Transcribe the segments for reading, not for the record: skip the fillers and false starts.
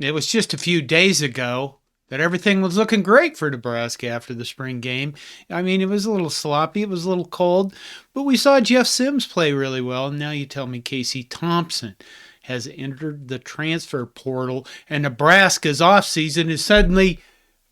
It was just a few days ago that everything was looking great for Nebraska after the spring game. I mean, it was a little sloppy, it was a little cold, but we saw Jeff Sims play really well. And now you tell me Casey Thompson has entered the transfer portal, and Nebraska's offseason has suddenly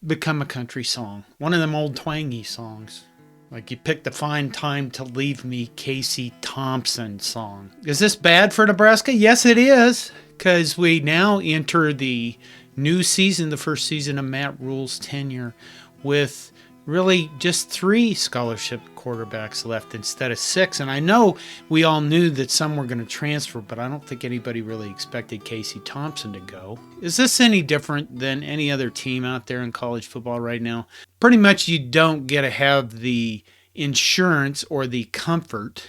become a country song. One of them old twangy songs. Like you picked a fine time to leave me, Casey Thompson song. Is this bad for Nebraska? Yes, it is, because we now enter the new season, the first season of Matt Rhule's tenure, with really just 3 scholarship quarterbacks left instead of 6. And I know we all knew that some were going to transfer, but I don't think anybody really expected Casey Thompson to go. Is this any different than any other team out there in college football right now? Pretty much you don't get to have the insurance or the comfort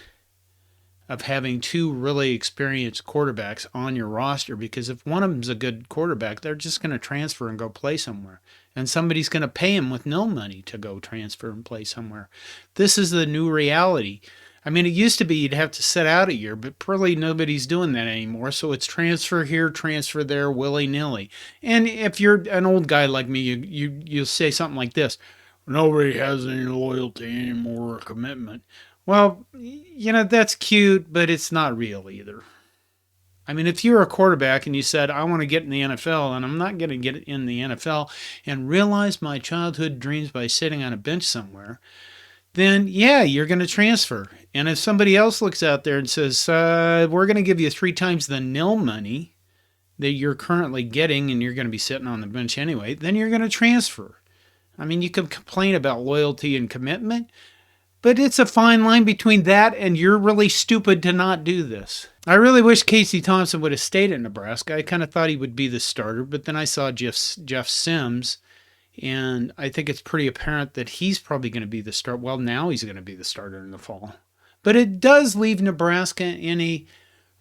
of having 2 really experienced quarterbacks on your roster, because if one of them's a good quarterback, they're just going to transfer and go play somewhere. And somebody's going to pay him with no money to go transfer and play somewhere. This is the new reality. I mean, it used to be you'd have to sit out a year, but probably nobody's doing that anymore. So it's transfer here, transfer there, willy-nilly. And if you're an old guy like me, you'll say something like this: nobody has any loyalty anymore or commitment. Well, that's cute, but it's not real either. I mean, if you're a quarterback and you said, I want to get in the NFL and I'm not going to get in the NFL and realize my childhood dreams by sitting on a bench somewhere, then yeah, you're going to transfer. And if somebody else looks out there and says, we're going to give you 3 times the nil money that you're currently getting and you're going to be sitting on the bench anyway, then you're going to transfer. I mean, you can complain about loyalty and commitment, but it's a fine line between that and you're really stupid to not do this. I really wish Casey Thompson would have stayed at Nebraska. I kind of thought he would be the starter, but then I saw Jeff Sims, and I think it's pretty apparent that he's probably going to be the start. Well, now he's going to be the starter in the fall. But it does leave Nebraska in a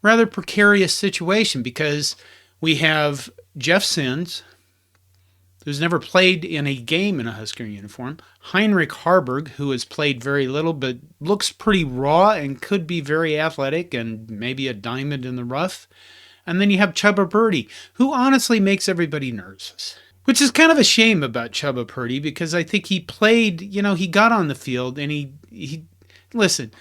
rather precarious situation, because we have Jeff Sims, who's never played in a game in a Husker uniform, Heinrich Harburg, who has played very little but looks pretty raw and could be very athletic and maybe a diamond in the rough. And then you have Chubba Purdy, who honestly makes everybody nervous. Which is kind of a shame about Chubba Purdy, because I think he played, he got on the field and he listen,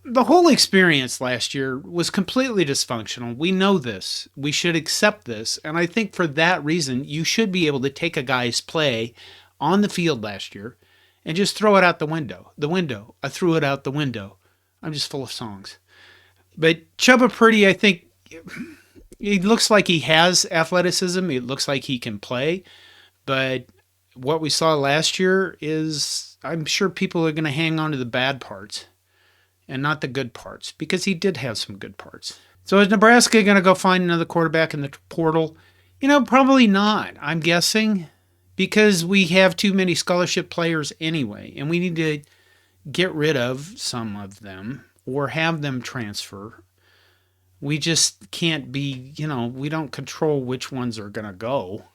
the whole experience last year was completely dysfunctional. We know this. We should accept this. And I think for that reason, you should be able to take a guy's play on the field last year and just throw it out the window. I threw it out the window. I'm just full of songs. But Chubba Purdy, I think he looks like he has athleticism. It looks like he can play. But what we saw last year is, I'm sure people are going to hang on to the bad parts and not the good parts, because he did have some good parts. So is Nebraska going to go find another quarterback in the portal? Probably not, I'm guessing, because we have too many scholarship players anyway, and we need to get rid of some of them or have them transfer. We just can't be, we don't control which ones are going to go.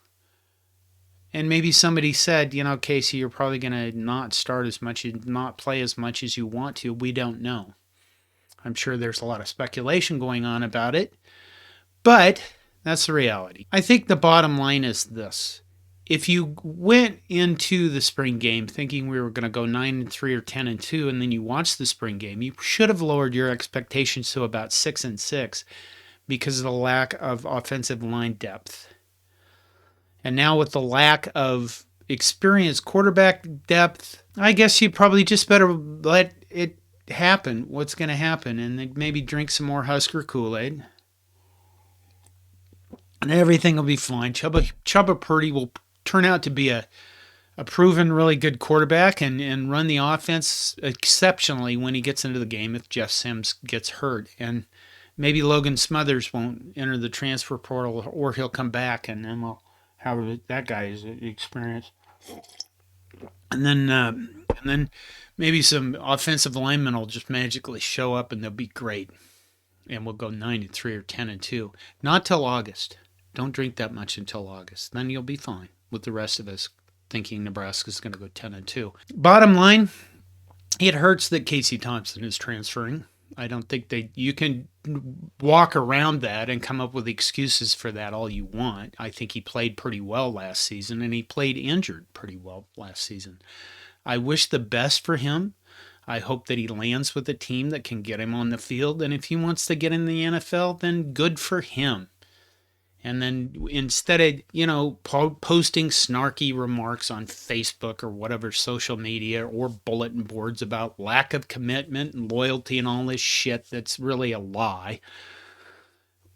And maybe somebody said, Casey, you're probably going to not start as much, not play as much as you want to. We don't know. I'm sure there's a lot of speculation going on about it, but that's the reality. I think the bottom line is this. If you went into the spring game thinking we were going to go 9-3 or 10-2, and then you watched the spring game, you should have lowered your expectations to about 6-6 because of the lack of offensive line depth. And now with the lack of experienced quarterback depth, I guess you probably just better let it happen, what's going to happen, and then maybe drink some more Husker Kool-Aid. And everything will be fine. Chubba Purdy will turn out to be a proven really good quarterback and run the offense exceptionally when he gets into the game if Jeff Sims gets hurt. And maybe Logan Smothers won't enter the transfer portal, or he'll come back, and then we'll have that guy's experience. And then maybe some offensive linemen will just magically show up and they'll be great. And we'll go 9-3 or 10-2. Not till August. Don't drink that much until August. Then you'll be fine with the rest of us thinking Nebraska's going to go 10-2. Bottom line, it hurts that Casey Thompson is transferring. I don't think you can walk around that and come up with excuses for that all you want. I think he played pretty well last season, and he played injured pretty well last season. I wish the best for him. I hope that he lands with a team that can get him on the field. And if he wants to get in the NFL, then good for him. And then instead of, posting snarky remarks on Facebook or whatever social media or bulletin boards about lack of commitment and loyalty and all this shit that's really a lie,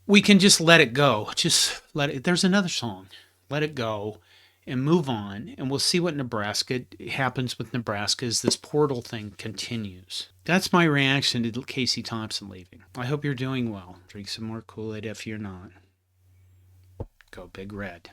we can just let it go. Just let it. There's another song. Let it go and move on. And we'll see what Nebraska happens with Nebraska as this portal thing continues. That's my reaction to Casey Thompson leaving. I hope you're doing well. Drink some more Kool-Aid if you're not. Go Big Red.